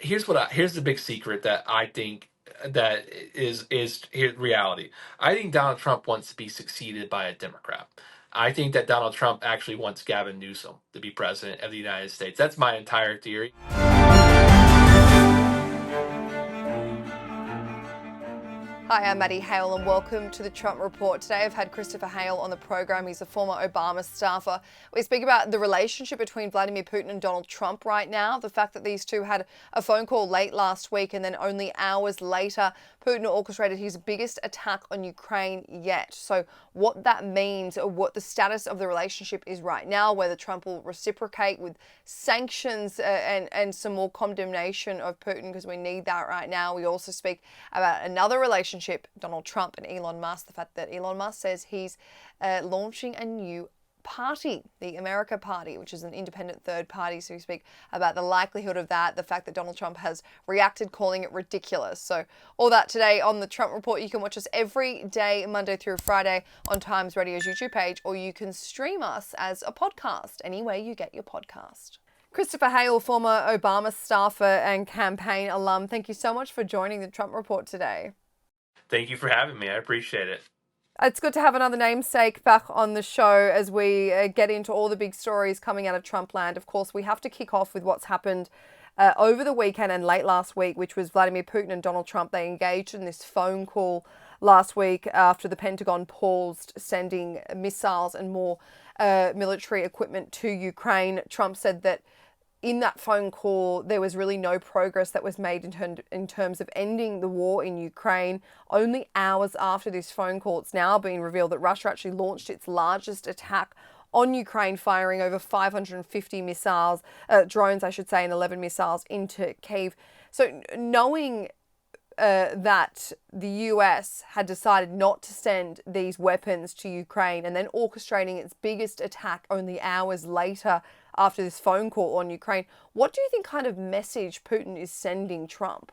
here's the big secret that I think that is here reality. I think Donald Trump wants to be succeeded by a Democrat. I think that Donald Trump actually wants Gavin Newsom to be president of the United States. That's my entire theory. Hi, I'm Maddie Hale and welcome to the Trump Report. Today I've had Christopher Hale on the program. He's a former Obama staffer. We speak about the relationship between Vladimir Putin and Donald Trump right now, the fact that these two had a phone call late last week and then only hours later Putin orchestrated his biggest attack on Ukraine yet. So what that means, or what the status of the relationship is right now, whether Trump will reciprocate with sanctions and some more condemnation of Putin, because we need that right now. We also speak about another relationship, Donald Trump and Elon Musk, the fact that Elon Musk says he's launching a new party, the America Party, which is an independent third party. So we speak about the likelihood of that, the fact that Donald Trump has reacted, calling it ridiculous. So all that today on the Trump Report. You can watch us every day, Monday through Friday, on Times Radio's YouTube page, or you can stream us as a podcast anywhere you get your podcast. Christopher Hale, former Obama staffer and campaign alum, thank you so much for joining the Trump Report today. Thank you for having me. I appreciate it. It's good to have another namesake back on the show as we get into all the big stories coming out of Trump land. Of course, we have to kick off with what's happened over the weekend and late last week, which was Vladimir Putin and Donald Trump. They engaged in this phone call last week after the Pentagon paused sending missiles and more military equipment to Ukraine. Trump said that in that phone call, there was really no progress that was made in terms of ending the war in Ukraine. Only hours after this phone call, it's now been revealed that Russia actually launched its largest attack on Ukraine, firing over 550 missiles, drones, I should say, and 11 missiles into Kyiv. So knowing that the US had decided not to send these weapons to Ukraine and then orchestrating its biggest attack only hours later after this phone call on Ukraine, what do you think kind of message Putin is sending Trump?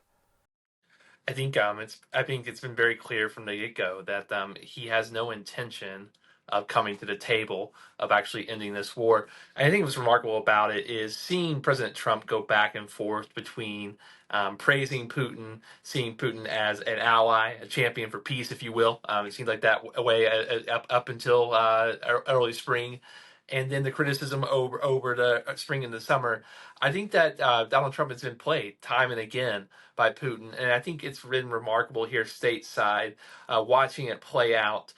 I think it's been very clear from the get-go that he has no intention of coming to the table of actually ending this war. And I think what's remarkable about it is seeing President Trump go back and forth between praising Putin, seeing Putin as an ally, a champion for peace, if you will. It seems like that way up until early spring, and then the criticism over the spring and the summer. I think that Donald Trump has been played time and again by Putin, and I think it's been remarkable here stateside, watching it play out.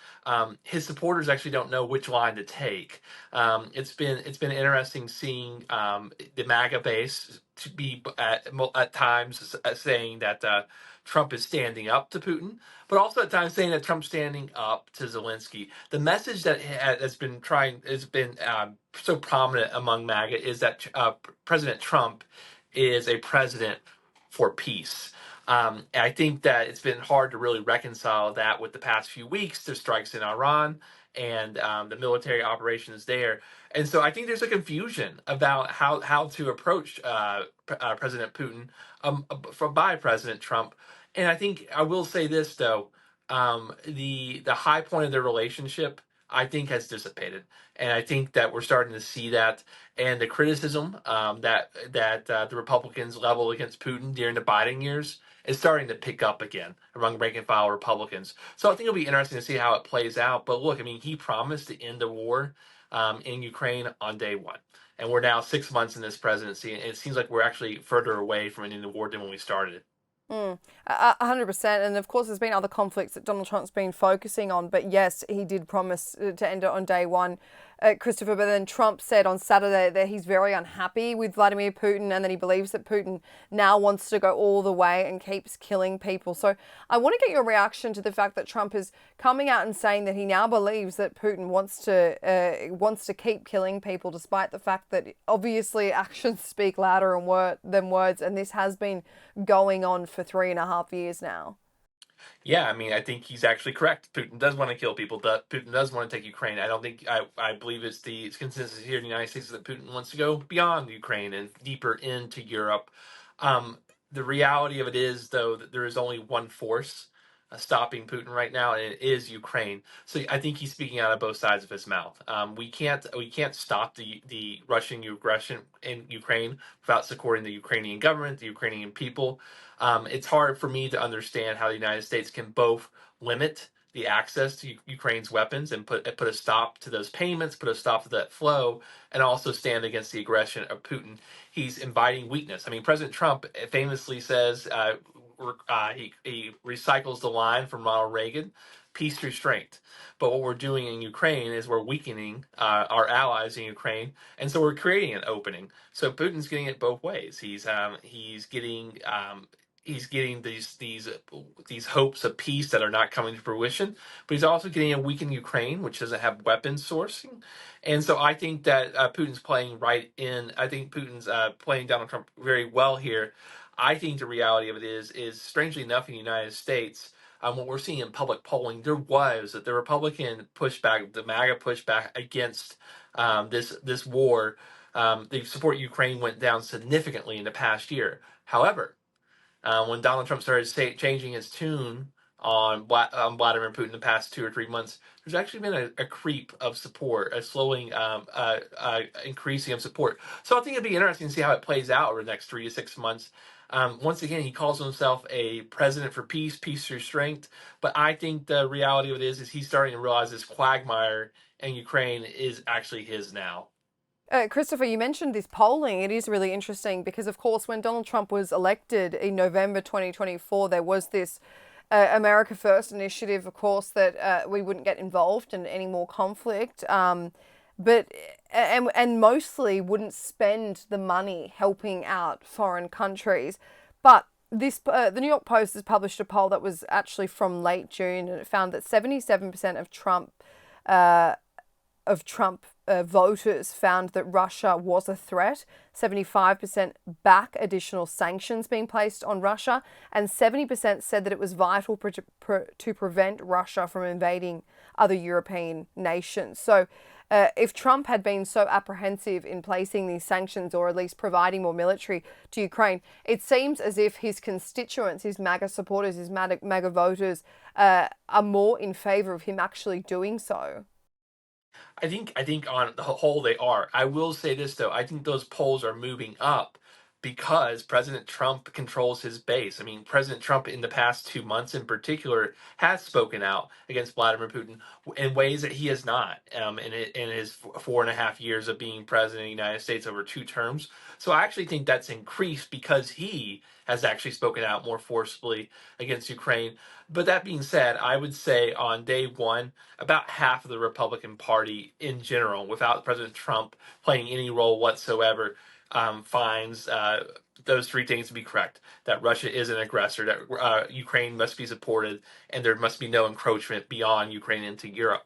His supporters actually don't know which line to take. It's been interesting seeing the MAGA base to be at times saying that Trump is standing up to Putin, but also at times saying that Trump's standing up to Zelensky. The message that has been so prominent among MAGA is that President Trump is a president for peace. And I think that it's been hard to really reconcile that with the past few weeks, the strikes in Iran and the military operations there. And so I think there's a confusion about how to approach President Putin by President Trump. And I think I will say this though, the high point of their relationship, I think, has dissipated, and I think that we're starting to see that. And the criticism that the Republicans level against Putin during the Biden years is starting to pick up again among rank and file Republicans. So I think it'll be interesting to see how it plays out. But look, I mean, he promised to end the war in Ukraine on day one. And we're now 6 months in this presidency, and it seems like we're actually further away from ending the war than when we started. 100%. And of course, there's been other conflicts that Donald Trump's been focusing on. But yes, he did promise to end it on day one, Christopher. But then Trump said on Saturday that he's very unhappy with Vladimir Putin and that he believes that Putin now wants to go all the way and keeps killing people. So I want to get your reaction to the fact that Trump is coming out and saying that he now believes that Putin wants to keep killing people, despite the fact that obviously actions speak louder than words. And this has been going on for 3.5 years now. Yeah, I mean, I think he's actually correct. Putin does want to kill people. Putin does want to take Ukraine. I believe it's the consensus here in the United States that Putin wants to go beyond Ukraine and deeper into Europe. The reality of it is, though, that there is only one force stopping Putin right now, and it is Ukraine. So I think he's speaking out of both sides of his mouth. We can't stop the Russian aggression in Ukraine without supporting the Ukrainian government, the Ukrainian people. It's hard for me to understand how the United States can both limit the access to Ukraine's weapons and put a stop to those payments, put a stop to that flow, and also stand against the aggression of Putin. He's inviting weakness. I mean, President Trump famously says he recycles the line from Ronald Reagan, peace through strength. But what we're doing in Ukraine is we're weakening our allies in Ukraine, and so we're creating an opening. So Putin's getting it both ways. He's getting these hopes of peace that are not coming to fruition, but he's also getting a weakened Ukraine, which doesn't have weapons sourcing. And so I think that Putin's playing right in. I think Putin's playing Donald Trump very well here. I think the reality of it is strangely enough, in the United States, what we're seeing in public polling, there was that the Republican pushback, the MAGA pushback against this war, the support Ukraine went down significantly in the past year. However, when Donald Trump started changing his tune on Vladimir Putin the past 2 or 3 months, there's actually been a creep of support, a slowing, increasing of support. So I think it'd be interesting to see how it plays out over the next 3 to 6 months. Once again, he calls himself a president for peace, peace through strength. But I think the reality of it is he's starting to realize this quagmire in Ukraine is actually his now. Christopher, you mentioned this polling. It is really interesting because, of course, when Donald Trump was elected in November 2024, there was this America First initiative, of course, that we wouldn't get involved in any more conflict, but and mostly wouldn't spend the money helping out foreign countries. But the New York Post has published a poll that was actually from late June, and it found that 77% uh, of Trump voters found that Russia was a threat. 75% back additional sanctions being placed on Russia, and 70% said that it was vital to prevent Russia from invading other European nations. So if Trump had been so apprehensive in placing these sanctions, or at least providing more military to Ukraine, it seems as if his constituents, his MAGA supporters, his MAGA voters are more in favor of him actually doing so. I think on the whole they are. I will say this though. I think those polls are moving up because President Trump controls his base. I mean, President Trump in the past 2 months in particular has spoken out against Vladimir Putin in ways that he has not in his 4.5 years of being president of the United States over 2 terms. So I actually think that's increased because he has actually spoken out more forcefully against Ukraine. But that being said, I would say on day one, about half of the Republican Party in general, without President Trump playing any role whatsoever, finds those three things to be correct: that Russia is an aggressor, that Ukraine must be supported, and there must be no encroachment beyond Ukraine into Europe.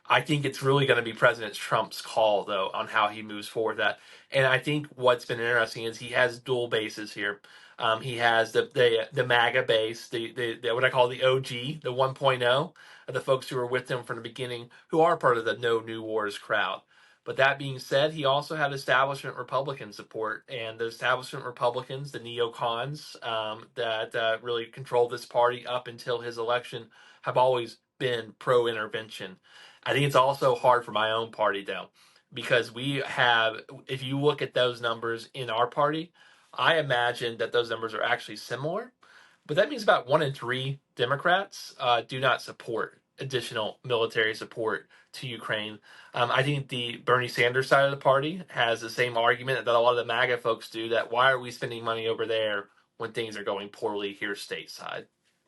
I think it's really going to be President Trump's call, though, on how he moves forward that. And I think what's been interesting is he has dual bases here. He has the MAGA base, the what I call the OG, the 1.0, of the folks who were with him from the beginning, who are part of the No New Wars crowd. But that being said, he also had establishment Republican support, and the establishment Republicans, the neocons that really control this party up until his election, have always been pro-intervention. I think it's also hard for my own party, though, because we have, if you look at those numbers in our party, I imagine that those numbers are actually similar, but that means about 1 in 3 Democrats do not support additional military support to Ukraine. I think the Bernie Sanders side of the party has the same argument that a lot of the MAGA folks do, that why are we spending money over there when things are going poorly here stateside?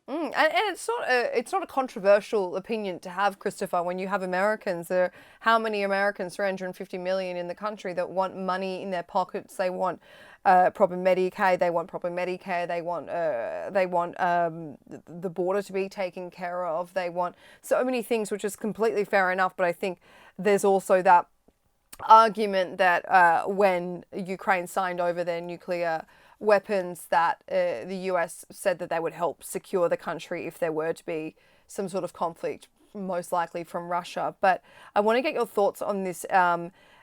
And it's not a controversial opinion to have, Christopher. When you have Americans, there, how many Americans, 350 million in the country, that want money in their pockets? They want proper Medicaid. They want proper Medicare. They want the border to be taken care of. They want so many things, which is completely fair enough. But I think there's also that argument that when Ukraine signed over their nuclear weapons, that the US said that they would help secure the country if there were to be some sort of conflict, most likely from Russia. But I want to get your thoughts on this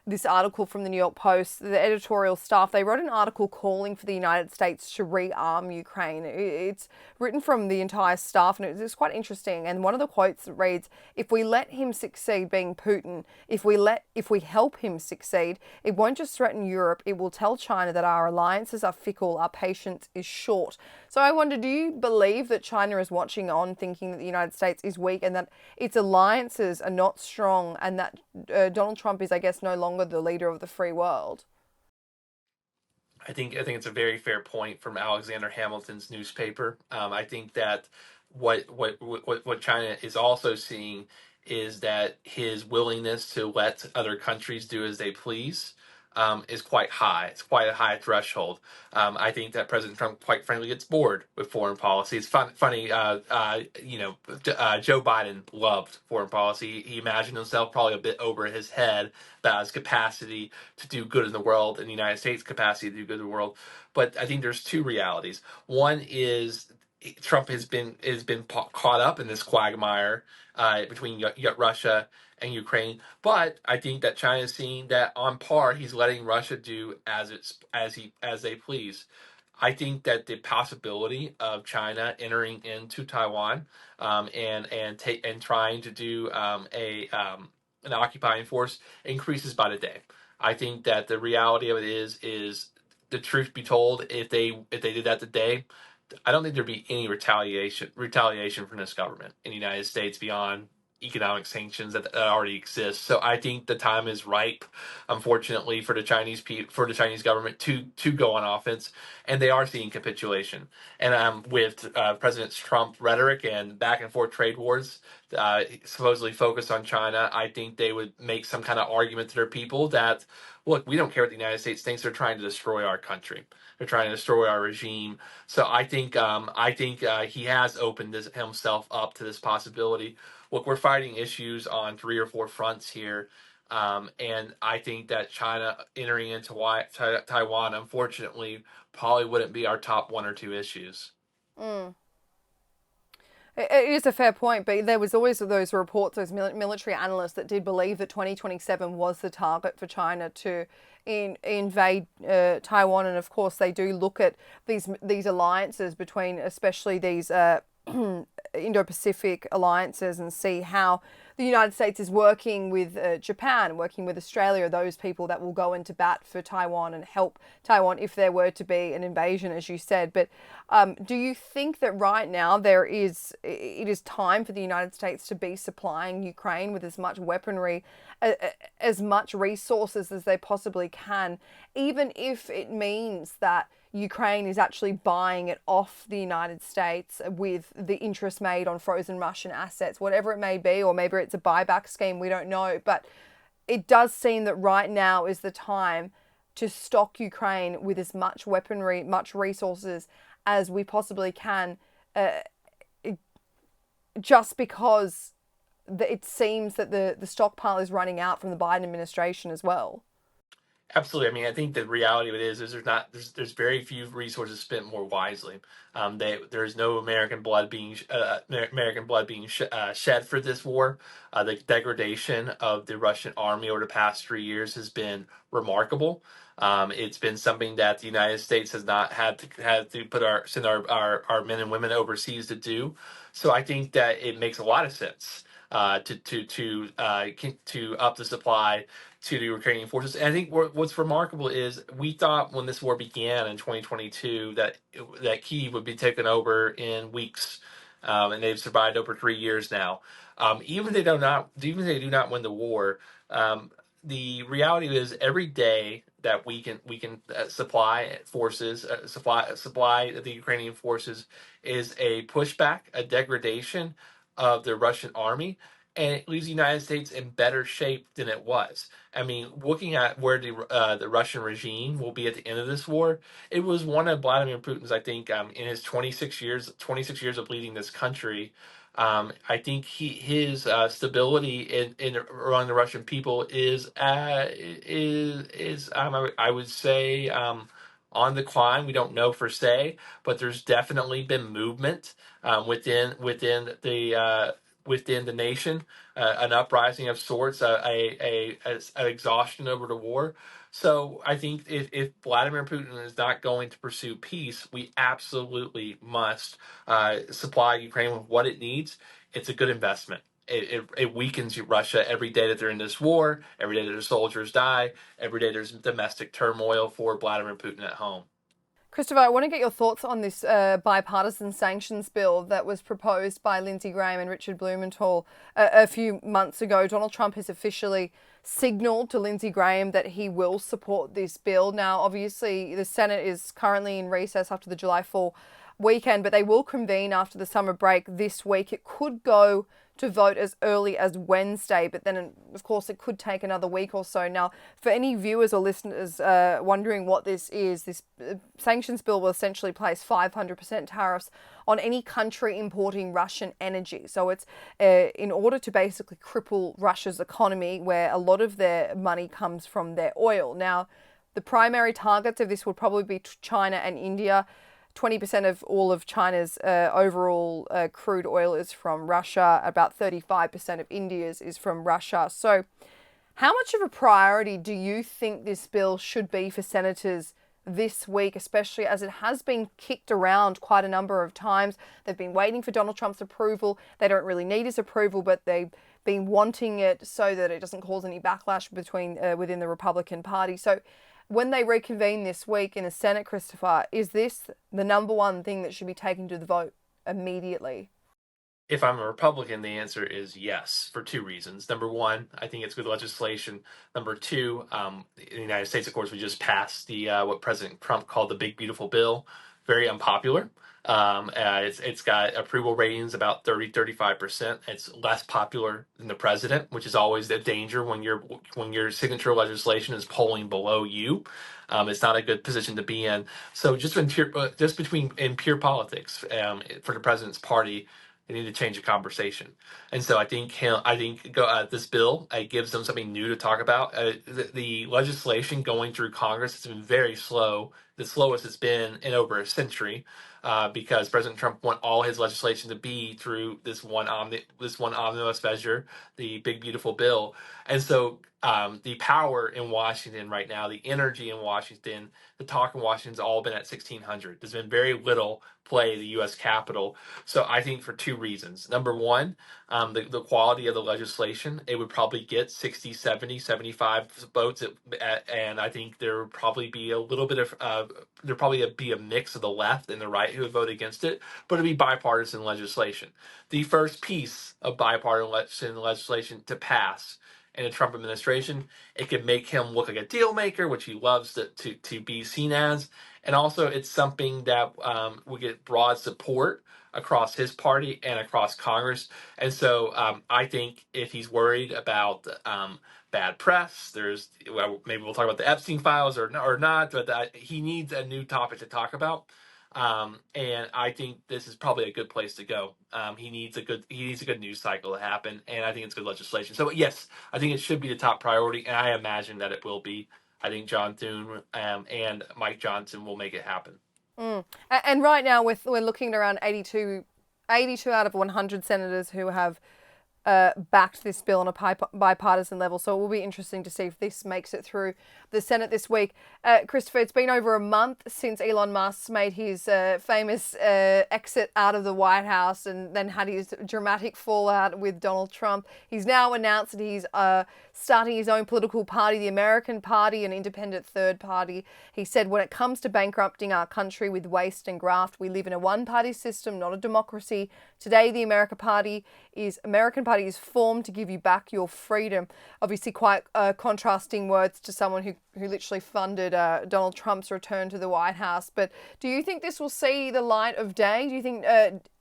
this article from the New York Post, the editorial staff, they wrote an article calling for the United States to rearm Ukraine. It's written from the entire staff, and it's quite interesting. And one of the quotes reads, "If we let him succeed, being Putin, if we help him succeed, it won't just threaten Europe, it will tell China that our alliances are fickle, our patience is short." So I wonder, do you believe that China is watching on, thinking that the United States is weak and that its alliances are not strong, and that Donald Trump is, I guess, no longer the leader of the free world? I think it's a very fair point from Alexander Hamilton's newspaper. I think that what China is also seeing is that his willingness to let other countries do as they please is quite high. It's quite a high threshold. I think that President Trump, quite frankly, gets bored with foreign policy. It's funny. Joe Biden loved foreign policy. He imagined himself probably a bit over his head about his capacity to do good in the world and the United States' capacity to do good in the world. But I think there's two realities. One is Trump has been caught up in this quagmire between Russia and Ukraine. But I think that China is seeing that on par, he's letting Russia do as they please. I think that the possibility of China entering into Taiwan and trying to do an occupying force increases by the day. I think that the reality of it is the truth be told, if they did that today, I don't think there'd be any retaliation from this government in the United States beyond economic sanctions that already exist. So I think the time is ripe, unfortunately, for the Chinese government to go on offense, and they are seeing capitulation. And with President Trump's rhetoric and back and forth trade wars, supposedly focused on China, I think they would make some kind of argument to their people that, look, we don't care what the United States thinks. They're trying to destroy our country. They're trying to destroy our regime. So I think he has opened himself up to this possibility. Look, we're fighting issues on three or four fronts here, and I think that China entering into Taiwan, unfortunately, probably wouldn't be our top one or two issues. Mm. It is a fair point, but there was always those reports, those military analysts that did believe that 2027 was the target for China to invade Taiwan, and of course they do look at these alliances between, especially these Indo-Pacific alliances, and see how the United States is working with Japan, working with Australia, those people that will go into bat for Taiwan and help Taiwan if there were to be an invasion, as you said. But do you think that right now it is time for the United States to be supplying Ukraine with as much weaponry, as much resources as they possibly can, even if it means that Ukraine is actually buying it off the United States with the interest made on frozen Russian assets, whatever it may be, or maybe it's a buyback scheme, we don't know. But it does seem that right now is the time to stock Ukraine with as much weaponry, much resources as we possibly can, just because it seems that the stockpile is running out from the Biden administration as well. Absolutely. I mean, I think the reality of it is there's very few resources spent more wisely. There's no American blood being shed for this war. The degradation of the Russian army over the past 3 years has been remarkable. It's been something that the United States has not had to send our men and women overseas to do. So I think that it makes a lot of sense to up the supply to the Ukrainian forces. And I think what's remarkable is we thought when this war began in 2022 that Kyiv would be taken over in weeks, and they've survived over 3 years now. Even if they do not win the war, the reality is every day that we can supply the Ukrainian forces is a pushback, a degradation of the Russian army, and it leaves the United States in better shape than it was. I mean, looking at where the Russian regime will be at the end of this war, it was one of Vladimir Putin's. I think in his 26 years of leading this country, I think his stability in among the Russian people is I would say on the climb. We don't know for say, but there's definitely been movement within within the nation, an uprising of sorts, an exhaustion over the war. So I think if Vladimir Putin is not going to pursue peace, we absolutely must supply Ukraine with what it needs. It's a good investment. It weakens Russia every day that they're in this war, every day that their soldiers die, every day there's domestic turmoil for Vladimir Putin at home. Christopher, I want to get your thoughts on this bipartisan sanctions bill that was proposed by Lindsey Graham and Richard Blumenthal a few months ago. Donald Trump has officially signalled to Lindsey Graham that he will support this bill. Now, obviously, the Senate is currently in recess after the July 4 weekend, but they will convene after the summer break this week. It could go to vote as early as Wednesday, but then, of course, it could take another week or so. Now, for any viewers or listeners wondering what this is, this sanctions bill will essentially place 500% tariffs on any country importing Russian energy. So it's in order to basically cripple Russia's economy, where a lot of their money comes from their oil. Now, the primary targets of this would probably be China and India. 20% of all of China's overall crude oil is from Russia. About 35% of India's is from Russia. So how much of a priority do you think this bill should be for senators this week, especially as it has been kicked around quite a number of times? They've been waiting for Donald Trump's approval. They don't really need his approval, but they've been wanting it so that it doesn't cause any backlash within the Republican Party. So when they reconvene this week in the Senate, Christopher, is this the number one thing that should be taken to the vote immediately? If I'm a Republican, the answer is yes, for two reasons. Number one, I think it's good legislation. Number two, in the United States, of course, we just passed the what President Trump called the Big Beautiful Bill. Very unpopular. It's got approval ratings about 35%. It's less popular than the president, which is always the danger when your signature legislation is polling below you. It's not a good position to be in. So just between in pure politics, for the president's party, they need to change the conversation. And so this bill gives them something new to talk about. The legislation going through Congress has been very slow, the slowest it's been in over a century, because President Trump want all his legislation to be through this one omnibus measure, the big beautiful bill. And so the power in Washington right now, the energy in Washington, the talk in Washington's all been at 1600. There's been very little play the U.S. Capitol. So I think for two reasons. Number one, the quality of the legislation, it would probably get 60, 70, 75 votes. And I think there would probably be a little bit of, there'd probably be a mix of the left and the right who would vote against it, but it'd be bipartisan legislation. The first piece of bipartisan legislation to pass in the Trump administration, it could make him look like a deal maker, which he loves to be seen as. And also, it's something that will get broad support across his party and across Congress. And so I think if he's worried about bad press, maybe we'll talk about the Epstein files or not, but he needs a new topic to talk about. And I think this is probably a good place to go. He needs a good news cycle to happen, and I think it's good legislation. So yes, I think it should be the top priority, and I imagine that it will be. I think John Thune and Mike Johnson will make it happen. And right now, we're looking at around 82 out of 100 senators who have backed this bill on a bipartisan level. So it will be interesting to see if this makes it through the Senate this week. Christopher, it's been over a month since Elon Musk made his famous exit out of the White House and then had his dramatic fallout with Donald Trump. He's now announced that he's starting his own political party, the American Party, an independent third party. He said, when it comes to bankrupting our country with waste and graft, we live in a one-party system, not a democracy. Today, the American Party is formed to give you back your freedom. Obviously, quite contrasting words to someone who literally funded Donald Trump's return to the White House. But do you think this will see the light of day? Do you think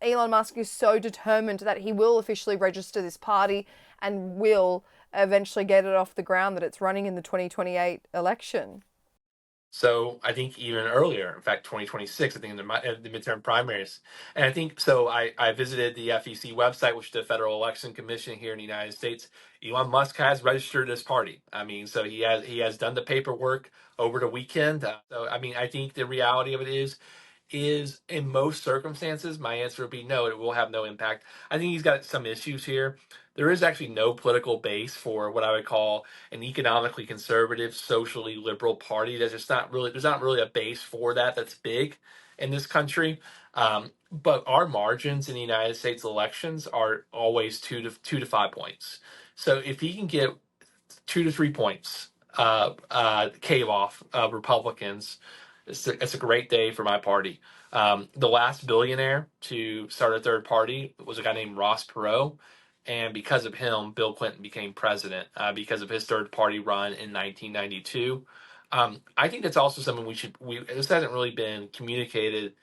Elon Musk is so determined that he will officially register this party and will eventually get it off the ground that it's running in the 2028 election? So I think even earlier, in fact, 2026, I think in the midterm primaries. And I think so. I visited the FEC website, which is the Federal Election Commission here in the United States. Elon Musk has registered his party. I mean, so he has done the paperwork over the weekend. So I mean, I think the reality of it is, is in most circumstances, my answer would be no, it will have no impact. I think he's got some issues here. There is actually no political base for what I would call an economically conservative, socially liberal party. There's not really a base for that that's big in this country. But our margins in the United States elections are always 2 to 5 points. So if he can get 2 to 3 points cave off Republicans, it's a great day for my party. The last billionaire to start a third party was a guy named Ross Perot. And because of him, Bill Clinton became president because of his third party run in 1992. I think that's also something this hasn't really been communicated.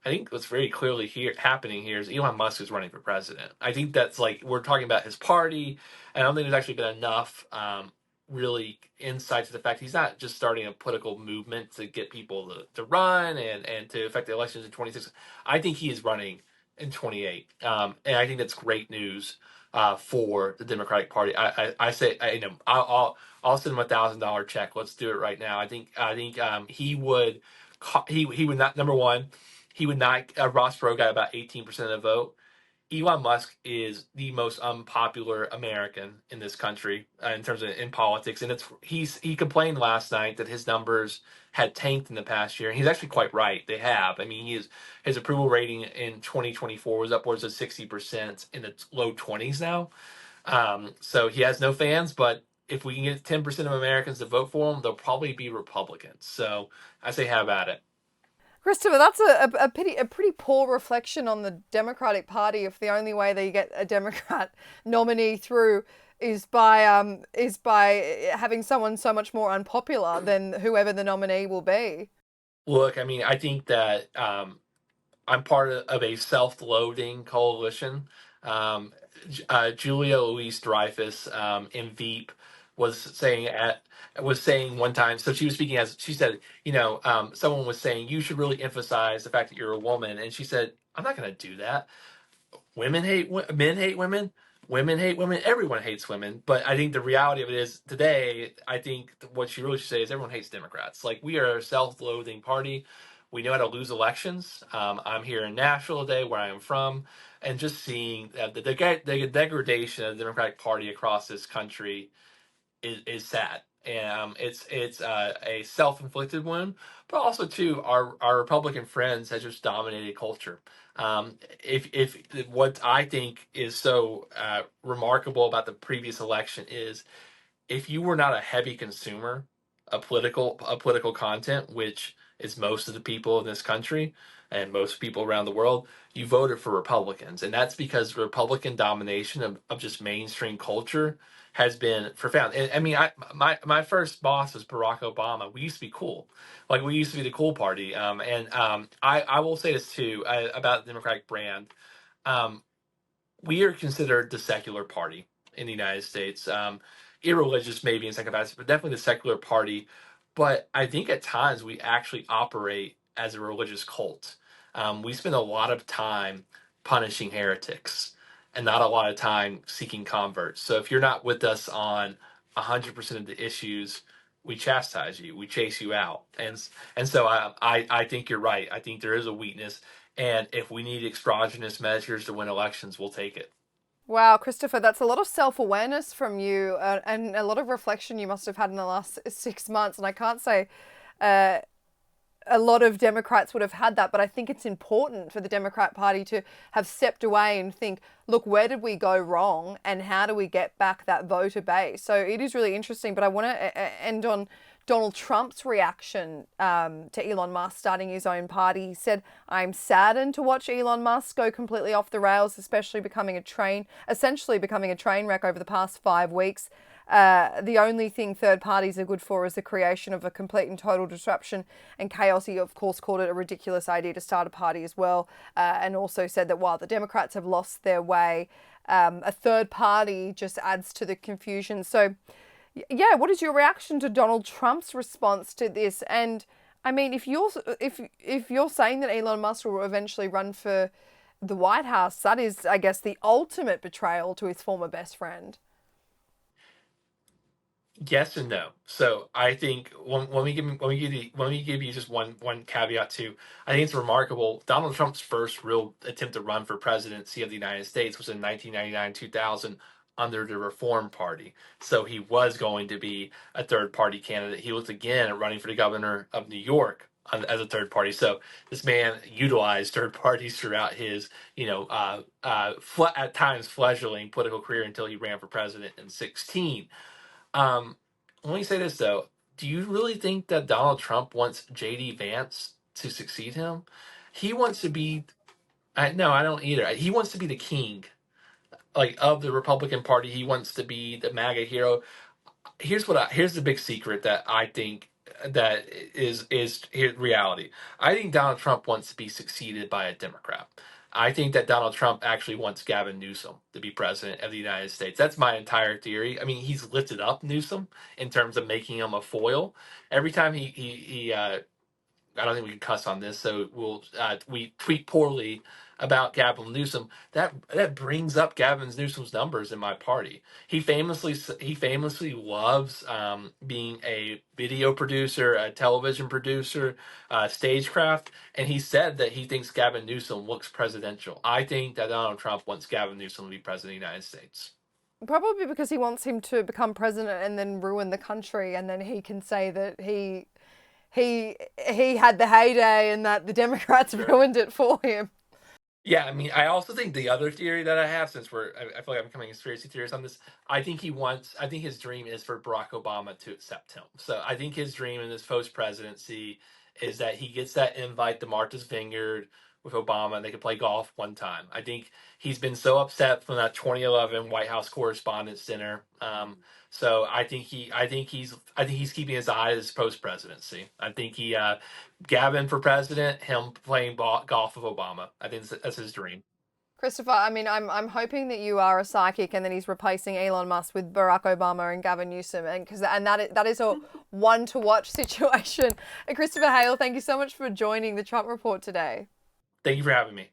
I think what's very clearly happening here is Elon Musk is running for president. I think that's like, we're talking about his party. I don't think there's actually been enough really insight to the fact he's not just starting a political movement to get people to run and to affect the elections in 26. I think he is running in 28. And I think that's great news for the Democratic Party. I say, I'll send him $1,000 check. Let's do it right now. I think he would not, number one, he would not. Ross Perot got about 18% of the vote. Elon Musk is the most unpopular American in this country in terms of in politics, and he complained last night that his numbers had tanked in the past year, and he's actually quite right. They have. I mean, his approval rating in 2024 was upwards of 60% in the low 20s now. So he has no fans, but if we can get 10% of Americans to vote for him, they'll probably be Republicans. So I say, have at it. Christopher, that's a pretty poor reflection on the Democratic Party if the only way that you get a Democrat nominee through is by having someone so much more unpopular than whoever the nominee will be. Look, I mean, I think that I'm part of a self-loathing coalition. Um, Julia Louise Dreyfus in Veep was saying one time. So she was speaking as she said, someone was saying you should really emphasize the fact that you're a woman, and she said, I'm not going to do that. Men hate women. Women hate women. Everyone hates women. But I think the reality of it is today, I think what she really should say is everyone hates Democrats. Like, we are a self-loathing party. We know how to lose elections. I'm here in Nashville today, where I am from, and just seeing the degradation of the Democratic Party across this country is sad. And it's a self-inflicted wound, but also too our Republican friends has just dominated culture. If what I think is so remarkable about the previous election is if you were not a heavy consumer of political content, which is most of the people in this country and most people around the world, you voted for Republicans, and that's because Republican domination of just mainstream culture has been profound. And I mean, my first boss was Barack Obama. We used to be cool, like we used to be the cool party. I will say this too about the Democratic brand. Um, we are considered the secular party in the United States. Irreligious maybe in second passage, but definitely the secular party. But I think at times we actually operate as a religious cult. We spend a lot of time punishing heretics and not a lot of time seeking converts. So if you're not with us on 100% of the issues, we chastise you, we chase you out, and so I think you're right. I think there is a weakness, and if we need exogenous measures to win elections, we'll take it. Wow, Christopher, that's a lot of self-awareness from you and a lot of reflection you must have had in the last 6 months. And I can't say uh, a lot of Democrats would have had that, but I think it's important for the Democrat Party to have stepped away and think, look, where did we go wrong and how do we get back that voter base? So it is really interesting, but I want to end on Donald Trump's reaction to Elon Musk starting his own party. He said, I'm saddened to watch Elon Musk go completely off the rails, essentially becoming a train wreck over the past 5 weeks. The only thing third parties are good for is the creation of a complete and total disruption and chaos. He, of course, called it a ridiculous idea to start a party as well, and also said that while the Democrats have lost their way, a third party just adds to the confusion. So, yeah, what is your reaction to Donald Trump's response to this? And I mean, if you're saying that Elon Musk will eventually run for the White House, that is, I guess, the ultimate betrayal to his former best friend. Yes and no. So I think let me give you just one caveat too. I think it's remarkable. Donald Trump's first real attempt to run for presidency of the United States was in 1999, 2000 under the Reform Party. So he was going to be a third party candidate. He was again running for the governor of New York as a third party. So this man utilized third parties throughout his, at times fledgling political career until he ran for president in 16. um, Let me say this though. Do you really think that Donald Trump wants JD Vance to succeed him? He wants to be no, I don't either. He wants to be the king, like of the Republican Party. He wants to be the MAGA hero. Here's the big secret that I think that is reality. I think Donald Trump wants to be succeeded by a Democrat. I think that Donald Trump actually wants Gavin Newsom to be president of the United States. That's my entire theory. I mean, he's lifted up Newsom in terms of making him a foil. Every time he I don't think we can cuss on this, so we tweet poorly about Gavin Newsom. That brings up Gavin Newsom's numbers in my party. He famously loves being a video producer, a television producer, stagecraft, and he said that he thinks Gavin Newsom looks presidential. I think that Donald Trump wants Gavin Newsom to be president of the United States. Probably because he wants him to become president and then ruin the country, and then he can say that he had the heyday and that the Democrats Sure. ruined it for him. Yeah, I mean, I also think the other theory that I have, since I feel like I'm becoming a conspiracy theorist on this. I think his dream is for Barack Obama to accept him. So I think his dream in this post presidency is that he gets that invite to Martha's Vineyard with Obama and they can play golf one time. I think he's been so upset from that 2011 White House Correspondents' Dinner. So I think he's keeping his eye on his post presidency. I think Gavin for president, him playing golf with Obama. I think that's his dream. Christopher, I mean, I'm hoping that you are a psychic and that he's replacing Elon Musk with Barack Obama and Gavin Newsom, and that is a one to watch situation. And Christopher Hale, thank you so much for joining the Trump Report today. Thank you for having me.